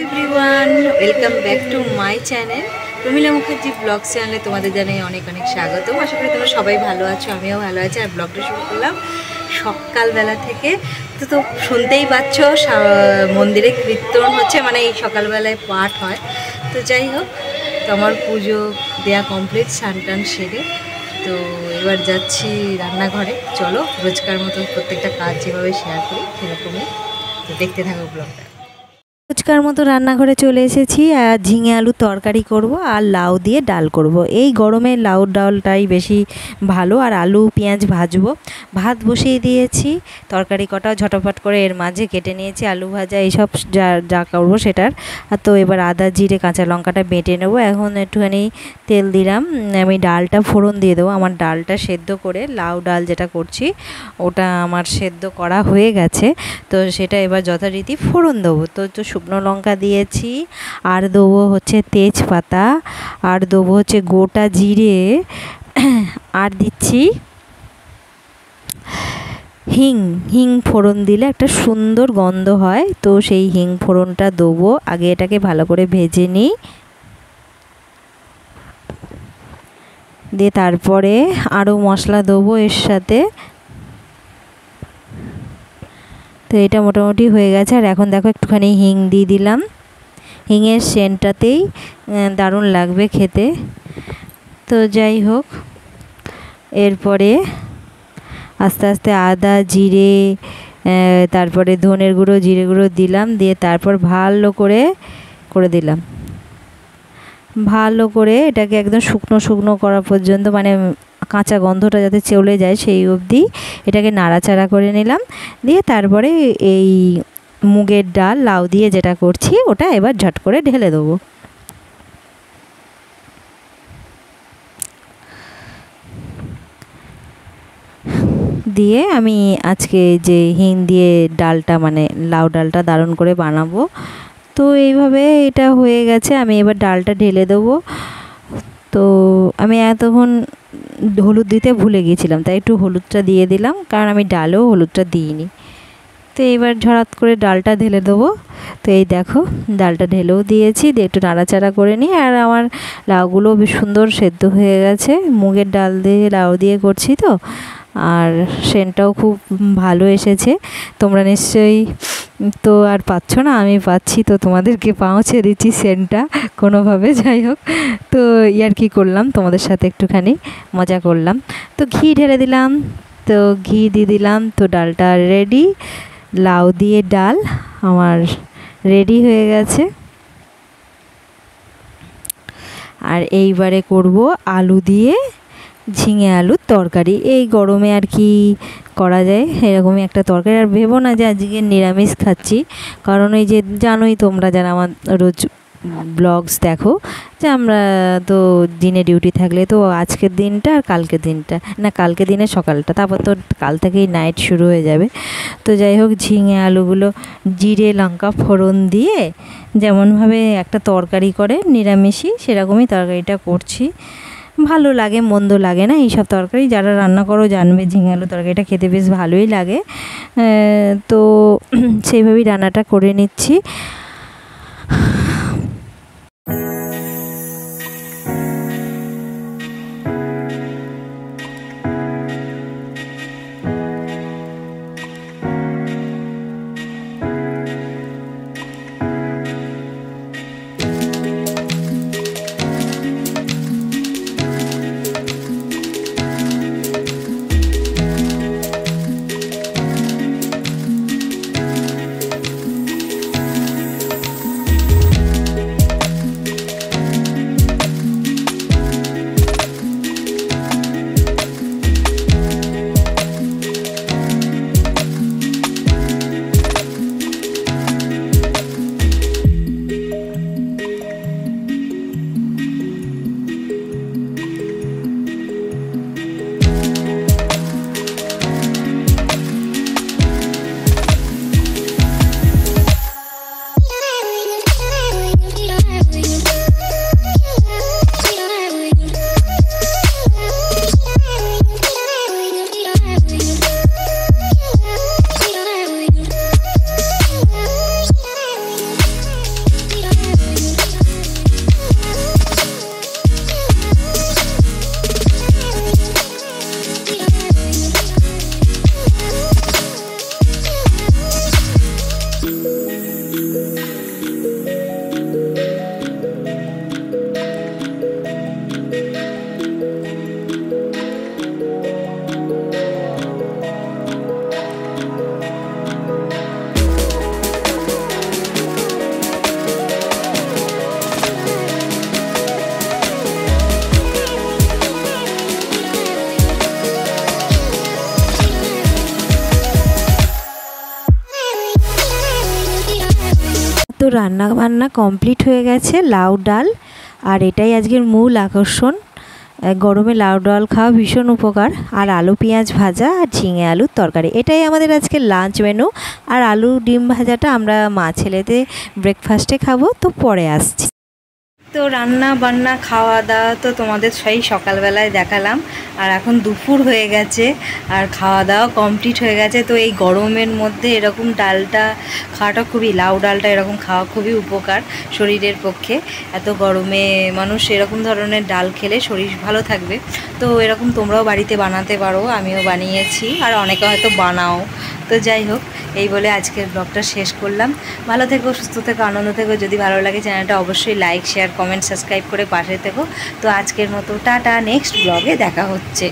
Everyone, welcome back to my channel Pramila Mukherjee blog চ্যানেলে তোমাদের জানাই অনেক অনেক স্বাগত। আশা করি তোমরা সবাই ভালো আছো, আমিও ভালো আছি। আর ব্লগটা শুরু করলাম সকালবেলা থেকে। তো শুনতেই পাচ্ছ মন্দিরে কীর্তন হচ্ছে, মানে এই সকালবেলায় পাঠ হয়। তো যাই হোক, তো আমার পুজো দেয়া কমপ্লিট, স্নান টান সেরে তো এবার যাচ্ছি রান্নাঘরে। চলো, রোজকার মতো প্রত্যেকটা কাজ যেভাবে শেয়ার করি সেরকমই, তো দেখতে থাকো ব্লগটা। রোজকার মতো রান্নাঘরে চলে এসেছি। আর ঝিঙে আলুর তরকারি করব আর লাউ দিয়ে ডাল করব। এই গরমে লাউ ডালটাই বেশি ভালো। আর আলু পেঁয়াজ ভাজবো, ভাত বসিয়ে দিয়েছি। তরকারি কটাও ঝটপট করে এর মাঝে কেটে নিয়েছি, আলু ভাজা এইসব যা যা করবো সেটার। আর তো এবার আদা জিরে কাঁচা লঙ্কাটা বেটে নেবো। এখন একটুখানি তেল দিলাম, আমি ডালটা ফোড়ন দিয়ে দেবো। আমার ডালটা সেদ্ধ করে, লাউ ডাল যেটা করছি ওটা আমার সেদ্ধ করা হয়ে গেছে। তো সেটা এবার যথারীতি ফোড়ন দেবো। তো শুকনো লঙ্কা দিয়েছি, আর দেবো হচ্ছে তেজপাতা, আর দেবো হচ্ছে গোটা জিরে, আর দিচ্ছি হিং ফোড়ন দিলে একটা সুন্দর গন্ধ হয়। তো সেই হিং ফোড়নটা দেবো। আগে এটাকে ভালো করে ভেজে নিই, দিয়ে তারপরে আরও মশলা দেবো এর সাথে। তো এটা মোটামুটি হয়ে গেছে। আর এখন দেখো একটুখানি হিং দিয়ে দিলাম, হিঙের সেন্টটাতেই দারুণ লাগবে খেতে। তো যাই হোক, এরপরে আস্তে আস্তে আদা জিরে, তারপরে ধনের গুঁড়ো জিরে গুঁড়ো দিলাম, দিয়ে তারপর ভালো করে দিলাম। ভালো করে এটাকে একদম শুকনো শুকনো করা পর্যন্ত, মানে কাঁচা গন্ধটা যাতে চলে যায় সেই অবধি এটাকে নাড়াচাড়া করে নিলাম। দিয়ে তারপরে এই মুগের ডাল লাউ দিয়ে যেটা করছি ওটা এবার ঝট করে ঢেলে দেবো। দিয়ে আমি আজকে যে হিং দিয়ে ডালটা, মানে লাউ ডালটা দারুণ করে বানাবো। তো এইভাবে এটা হয়ে গেছে, আমি এবার ডালটা ঢেলে দেবো। তো আমি এতক্ষণ হলুদ দিতে ভুলে গিয়েছিলাম, তাই একটু হলুদটা দিয়ে দিলাম, কারণ আমি ডালেও হলুদটা দিইনি। তো এবার ঝরাত করে ডালটা ঢেলে দেবো। তো এই দেখো, ডালটা ঢেলেও দিয়েছি, দিয়ে একটু নাড়াচাড়া করে নিই। আর আমার লাউগুলো বেশ সুন্দর সেদ্ধ হয়ে গেছে, মুগের ডাল দিয়ে লাউ দিয়ে করছি তো। আর সেন্টটাও খুব ভালো এসেছে। তোমরা নিশ্চয়ই তো আর পাচ্ছ না, আমি পাচ্ছি, তো তোমাদেরকে পৌঁছে দিচ্ছি সেন্টটা কোনোভাবে। যাই হোক, তো ইয়ার কি করলাম, তোমাদের সাথে একটুখানি মজা করলাম। তো ঘি ঢেলে দিলাম, তো ঘি দিয়ে দিলাম। তো ডালটা রেডি, লাউ দিয়ে ডাল আমার রেডি হয়ে গেছে। আর এইবারে করব আলু দিয়ে ঝিঙে আলুর তরকারি। এই গরমে আর কি করা যায়, এরকমই একটা তরকারি। আর ভেবো না যে আজকে নিরামিষ খাচ্ছি, কারণ এই যে জানোই তোমরা যারা আমার রোজ ব্লগস দেখো, যে আমরা তো দিনে ডিউটি থাকলে তো আজকের দিনটা আর কালকের দিনটা, না কালকে দিনের সকালটা, তারপর তো কাল থেকেই নাইট শুরু হয়ে যাবে। তো যাই হোক, ঝিঙে আলুগুলো জিরে লঙ্কা ফোড়ন দিয়ে যেমনভাবে একটা তরকারি করে নিরামিষই, সেরকমই তরকারিটা করছি। ভালো লাগে, মন্দ লাগে না এইসব তরকারি। যারা রান্না করো জানবে, ঝিঙে আলু তরকারিটা খেতে বেশ ভালোই লাগে। তো সেইভাবেই রান্নাটা করে নিচ্ছি। রান্না বান্না কমপ্লিট হয়ে গেছে, লাউ ডাল, আর এটাই আজকের মূল আকর্ষণ। গরমে লাউ ডাল খাওয়া ভীষণ উপকার। আর আলু পেঁয়াজ ভাজা আর ঝিঙে আলুর তরকারি, এটাই আমাদের আজকে লাঞ্চ মেনু। আর আলু ডিম ভাজাটা আমরা মা ছেলেতে ব্রেকফাস্টে খাবো, তো পরে আসছি। তো রান্না বান্না খাওয়া দাওয়া তো তোমাদের সেই সকালবেলায় দেখালাম, আর এখন দুপুর হয়ে গেছে আর খাওয়া দাওয়া কমপ্লিট হয়ে গেছে। তো এই গরমের মধ্যে এরকম ডালটা খাওয়াটা খুবই, লাউ ডালটা এরকম খাওয়া খুবই উপকার শরীরের পক্ষে। এত গরমে মানুষ এরকম ধরনের ডাল খেলে শরীর ভালো থাকবে। তো এরকম তোমরাও বাড়িতে বানাতে পারো, আমিও বানিয়েছি, আর অনেকে হয়তো বানাও। তো যাই হোক, এই বলে আজকের ব্লগটা শেষ করলাম। ভালো থেকো, সুস্থ থেকো, আনন্দ থেকো। যদি ভালো লাগে চ্যানেলটা অবশ্যই লাইক শেয়ার কমেন্ট সাবস্ক্রাইব করে পাশে থেকো। তো আজকের মতো টাটা, নেক্সট ব্লগে দেখা হচ্ছে।